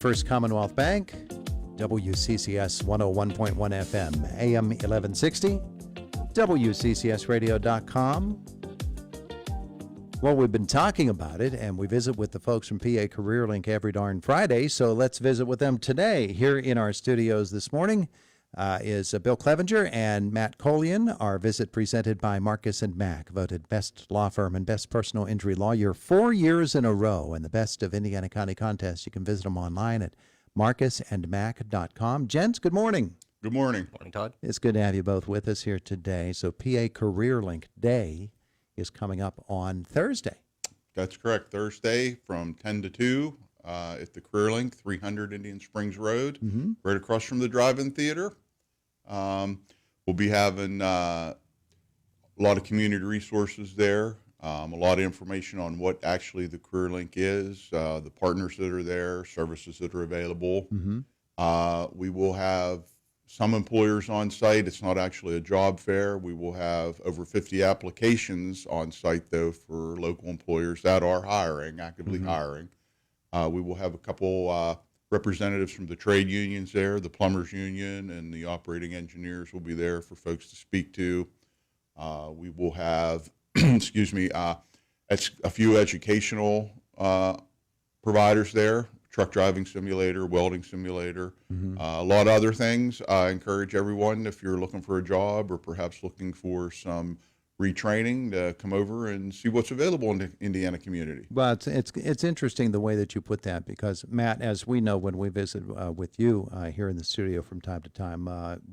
First Commonwealth Bank, WCCS 101.1 FM, AM 1160, WCCSradio.com. Well, we've been talking about it, and we visit with the folks from PA Careerlink every darn Friday, so let's visit with them today. Here in our studios this morning is Bill Clevenger and Matt Colian. Our visit presented by Marcus & Mack, voted best law firm and best personal injury lawyer 4 years in a row, and the best of Indiana County contests. You can visit them online at marcusandmack.com. Gents, good morning. Good morning. Morning, Todd. It's good to have you both with us here today. So PA Careerlink Day is coming up on Thursday. That's correct. Thursday from 10 to 2 at the Careerlink, 300 Indian Springs Road, right across from the drive-in theater. We'll be having a lot of community resources there, a lot of information on what actually the Careerlink is, the partners that are there, services that are available. We will have some employers on site. It's not actually a job fair. We will have over 50 applications on site, though, for local employers that are hiring, actively hiring. We will have a couple representatives from the trade unions there, the plumbers union and the operating engineers will be there for folks to speak to. We will have, excuse me, a few educational providers there. Truck driving simulator, welding simulator, a lot of other things. I encourage everyone, if you're looking for a job or perhaps looking for some retraining, to come over and see what's available in the Indiana community. Well, it's interesting the way that you put that, because, Matt, as we know when we visit with you here in the studio from time to time,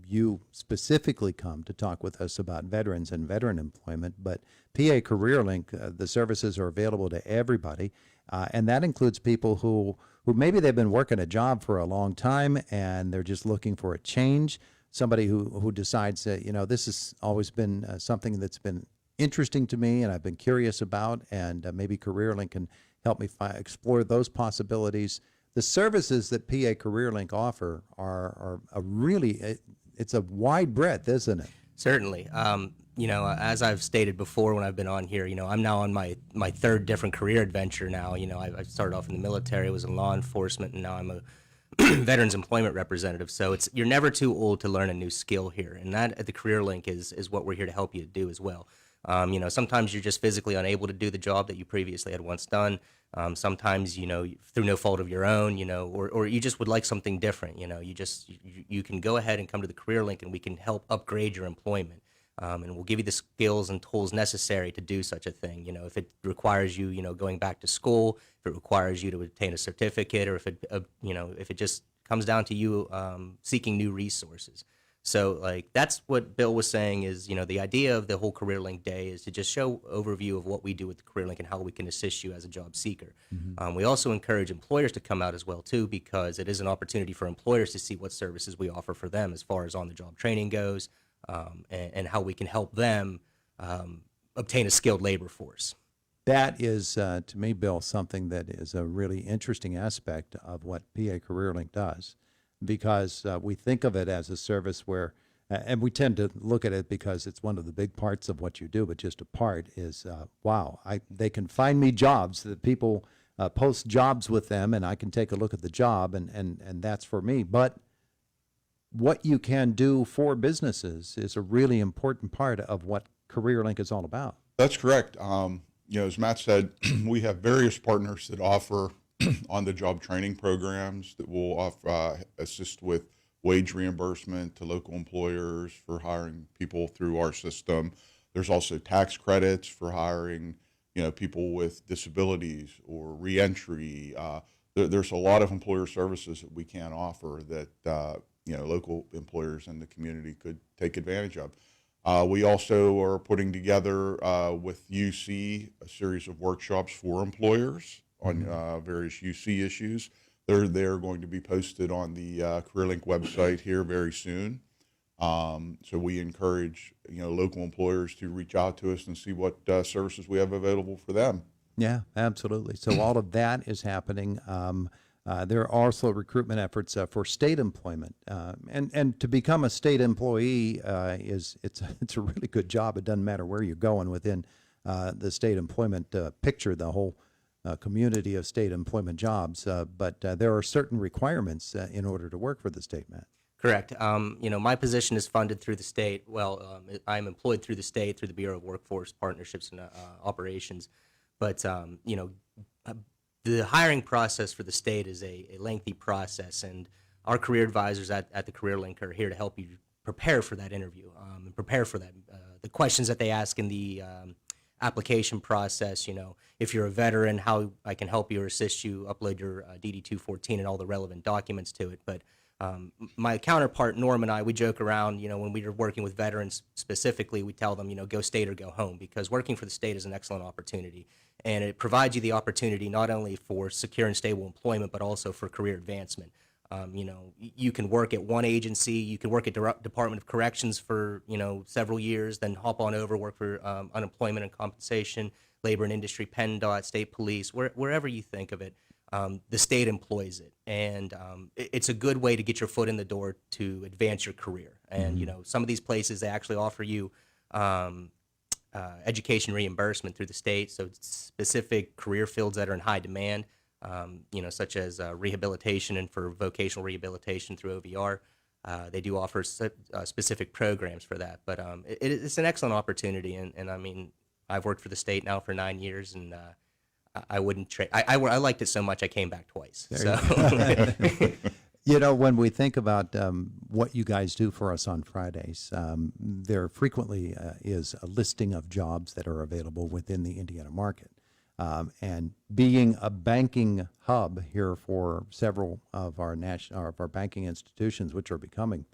you specifically come to talk with us about veterans and veteran employment, but PA Careerlink, the services are available to everybody, and that includes people who maybe they've been working a job for a long time and they're just looking for a change. Somebody who decides that, this has always been something that's been interesting to me and I've been curious about, and maybe Careerlink can help me explore those possibilities. The services that PA Careerlink offer are a really, it's a wide breadth, isn't it? Certainly. As I've stated before when I've been on here, I'm now on my third different career adventure now. I started off in the military, was in law enforcement, and now I'm a Veterans Employment Representative. So you're never too old to learn a new skill here, and that at the Careerlink is what we're here to help you do as well. Sometimes you're just physically unable to do the job that you previously had once done. Sometimes, through no fault of your own, or you just would like something different. You can go ahead and come to the Careerlink, and we can help upgrade your employment. And we'll give you the skills and tools necessary to do such a thing. If it requires you, going back to school, if it requires you to obtain a certificate, or if it just comes down to you seeking new resources. So, that's what Bill was saying is, the idea of the whole Careerlink Day is to just show overview of what we do with the Careerlink and how we can assist you as a job seeker. We also encourage employers to come out as well, too, because it is an opportunity for employers to see what services we offer for them as far as on-the-job training goes. And how we can help them obtain a skilled labor force. That is, to me, Bill, something that is a really interesting aspect of what PA Careerlink does, because we think of it as a service where, and we tend to look at it because it's one of the big parts of what you do, but just a part is, they can find me jobs, that people post jobs with them, and I can take a look at the job, and that's for me. But what you can do for businesses is a really important part of what Careerlink is all about. That's correct. As Matt said, we have various partners that offer on-the-job training programs that will assist with wage reimbursement to local employers for hiring people through our system. There's also tax credits for hiring, people with disabilities or reentry. There's a lot of employer services that we can offer that local employers in the community could take advantage of. We also are putting together with UC a series of workshops for employers on various UC issues. They're going to be posted on the Careerlink website here very soon. So we encourage local employers to reach out to us and see what services we have available for them. Yeah, absolutely. So all of that is happening. There are also recruitment efforts for state employment, and to become a state employee it's a really good job. It doesn't matter where you're going within the state employment picture. The whole community of state employment jobs, but there are certain requirements in order to work for the state, Matt. Correct. My position is funded through the state. Well, I'm employed through the state, through the Bureau of Workforce Partnerships and Operations. But, the hiring process for the state is a lengthy process, and our career advisors at the Careerlink are here to help you prepare for that interview and prepare for that, the questions that they ask in the application process. If you're a veteran, how I can help you or assist you upload your DD-214 and all the relevant documents to it. But my counterpart, Norm, and I, we joke around, when we are working with veterans specifically, we tell them, go state or go home, because working for the state is an excellent opportunity. And it provides you the opportunity not only for secure and stable employment, but also for career advancement. You can work at one agency, you can work at Department of Corrections for, several years, then hop on over, work for unemployment and compensation, labor and industry, PennDOT, state police, wherever you think of it. The state employs it, and it's a good way to get your foot in the door to advance your career. And some of these places, they actually offer you education reimbursement through the state, so specific career fields that are in high demand, such as rehabilitation and for vocational rehabilitation through OVR. They do offer specific programs for that, but it's an excellent opportunity, and I mean, I've worked for the state now for 9 years, and I wouldn't trade. I liked it so much I came back twice. So. When we think about what you guys do for us on Fridays, there frequently is a listing of jobs that are available within the Indiana market. And being a banking hub here for several of our banking institutions, which are becoming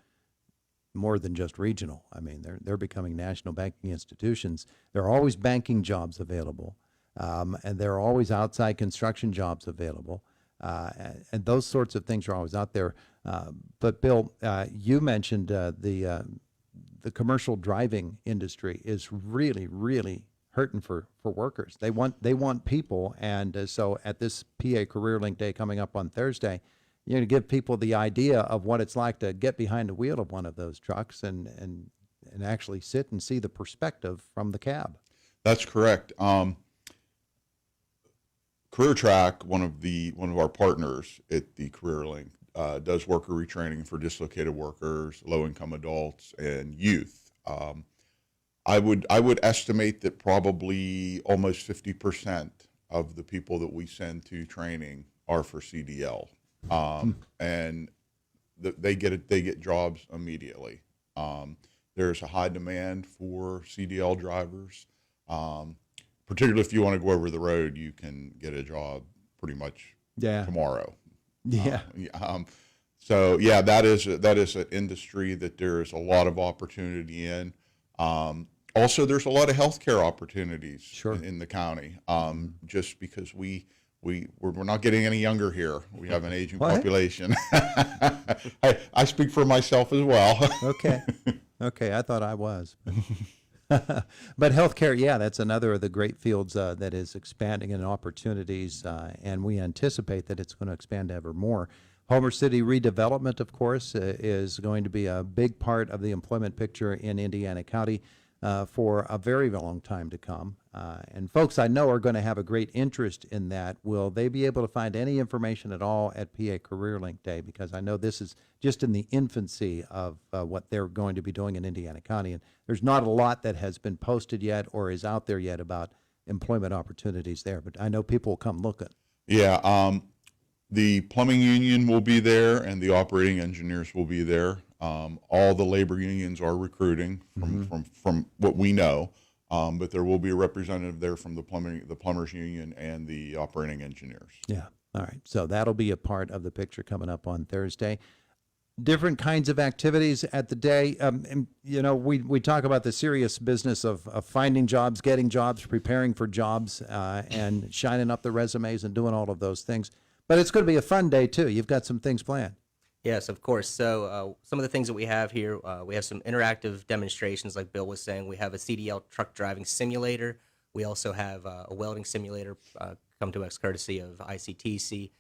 more than just regional. I mean, they're becoming national banking institutions. There are always banking jobs available. And there are always outside construction jobs available, and those sorts of things are always out there. But Bill, you mentioned the commercial driving industry is really, really hurting for workers. They want people, and so at this PA Careerlink Day coming up on Thursday, you're going to give people the idea of what it's like to get behind the wheel of one of those trucks and actually sit and see the perspective from the cab. That's correct. Career Track, one of our partners at the Careerlink, does worker retraining for dislocated workers, low-income adults, and youth. I would estimate that probably almost 50% of the people that we send to training are for CDL, and they get jobs immediately. There's a high demand for CDL drivers. Particularly if you want to go over the road, you can get a job pretty much tomorrow. Yeah. So that is an industry that there is a lot of opportunity in. Also, there's a lot of healthcare opportunities in the county. Just because we're not getting any younger here. We have an aging population. I speak for myself as well. Okay. I thought I was. But healthcare, that's another of the great fields that is expanding in opportunities, and we anticipate that it's going to expand ever more. Homer City redevelopment, of course, is going to be a big part of the employment picture in Indiana County for a very long time to come. And folks I know are going to have a great interest in that. Will they be able to find any information at all at PA Careerlink Day? Because I know this is just in the infancy of what they're going to be doing in Indiana County. And there's not a lot that has been posted yet or is out there yet about employment opportunities there. But I know people will come looking. Yeah, the plumbing union will be there and the operating engineers will be there. All the labor unions are recruiting from what we know. But there will be a representative there from the plumbers union and the operating engineers. Yeah. All right. So that'll be a part of the picture coming up on Thursday. Different kinds of activities at the day. We talk about the serious business of finding jobs, getting jobs, preparing for jobs, and shining up the resumes and doing all of those things. But it's going to be a fun day too. You've got some things planned. Yes, of course. So some of the things that we have here, we have some interactive demonstrations, like Bill was saying. We have a CDL truck driving simulator. We also have a welding simulator come to us courtesy of ICTC.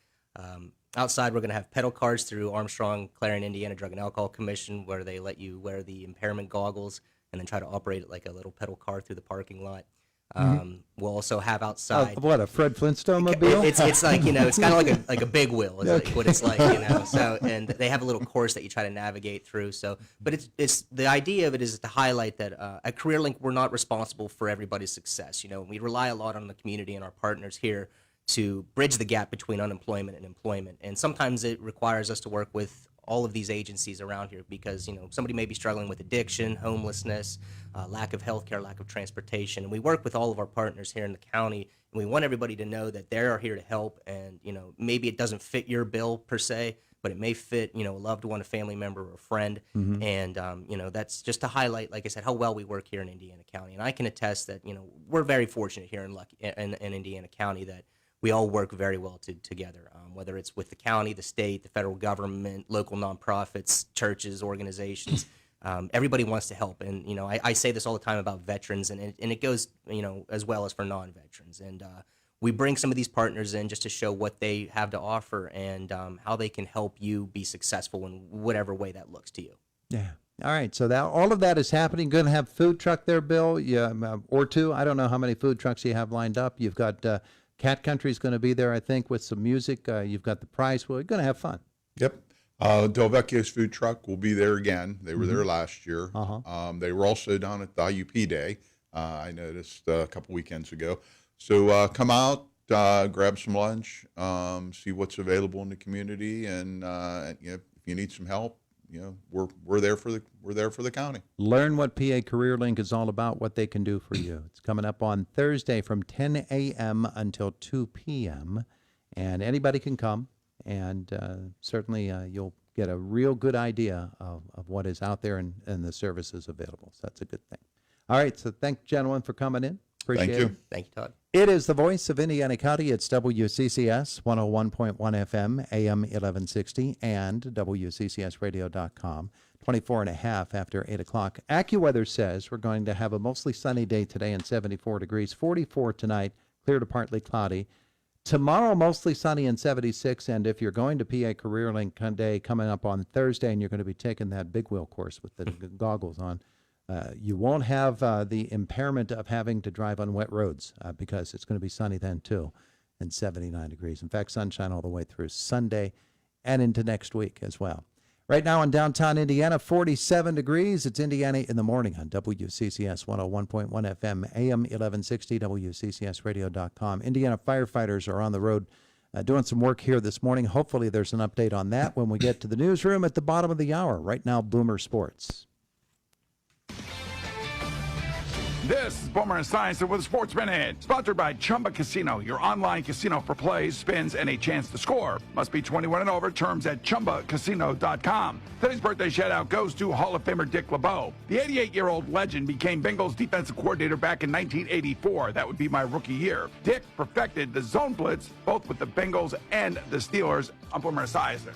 Outside, we're going to have pedal cards through Armstrong, Clarion, Indiana Drug and Alcohol Commission, where they let you wear the impairment goggles and then try to operate it like a little pedal car through the parking lot. We'll also have outside. What, a Fred Flintstone mobile? It's like, it's kind of like a big wheel is like what it's like, So, and they have a little course that you try to navigate through. So, but it's the idea of it is to highlight that at CareerLink we're not responsible for everybody's success. We rely a lot on the community and our partners here to bridge the gap between unemployment and employment. And sometimes it requires us to work with all of these agencies around here because, somebody may be struggling with addiction, homelessness, lack of health care, lack of transportation. And we work with all of our partners here in the county, and we want everybody to know that they are here to help. And, maybe it doesn't fit your bill per se, but it may fit, a loved one, a family member, or a friend. And, that's just to highlight, like I said, how well we work here in Indiana County. And I can attest that, we're very fortunate here in Indiana County that we all work very well together, whether it's with the county, the state, the federal government, local nonprofits, churches, organizations. Everybody wants to help. And, I say this all the time about veterans, and it goes, as well as for non-veterans. And we bring some of these partners in just to show what they have to offer and how they can help you be successful in whatever way that looks to you. Yeah. All right. So all of that is happening. Going to have food truck there, Bill, or two. I don't know how many food trucks you have lined up. You've got Cat Country's going to be there, I think, with some music. You've got the prize. We're going to have fun. Yep. Del Vecchio's food truck will be there again. They were there last year. They were also down at the IUP Day, I noticed a couple weekends ago. So come out, grab some lunch, see what's available in the community, and if you need some help, we're there for the county. Learn what PA CareerLink is all about, what they can do for you. It's coming up on Thursday from 10 a.m. until 2 p.m. and anybody can come, and certainly you'll get a real good idea of what is out there and the services available. So that's a good thing. All right, so thank you, gentlemen, for coming in. Appreciate Thank you. it. Thank you, Todd. It is the voice of Indiana County. It's WCCS 101.1 FM, AM 1160, and WCCSradio.com, 24 and a half after 8 o'clock. AccuWeather says we're going to have a mostly sunny day today and 74 degrees, 44 tonight, clear to partly cloudy. Tomorrow, mostly sunny and 76, and if you're going to PA CareerLink Day coming up on Thursday and you're going to be taking that big wheel course with the goggles on, you won't have the impairment of having to drive on wet roads because it's going to be sunny then too and 79 degrees. In fact, sunshine all the way through Sunday and into next week as well. Right now in downtown Indiana, 47 degrees. It's Indiana in the Morning on WCCS 101.1 FM, AM 1160, WCCSradio.com. Indiana firefighters are on the road doing some work here this morning. Hopefully there's an update on that when we get to the newsroom at the bottom of the hour. Right now, Boomer Sports. This is Boomer Esiason with a Sports Minute, sponsored by Chumba Casino, your online casino for plays, spins, and a chance to score. Must be 21 and over. Terms at ChumbaCasino.com. Today's birthday shout-out goes to Hall of Famer Dick LeBeau. The 88-year-old legend became Bengals defensive coordinator back in 1984. That would be my rookie year. Dick perfected the zone blitz, both with the Bengals and the Steelers. I'm Boomer Esiason.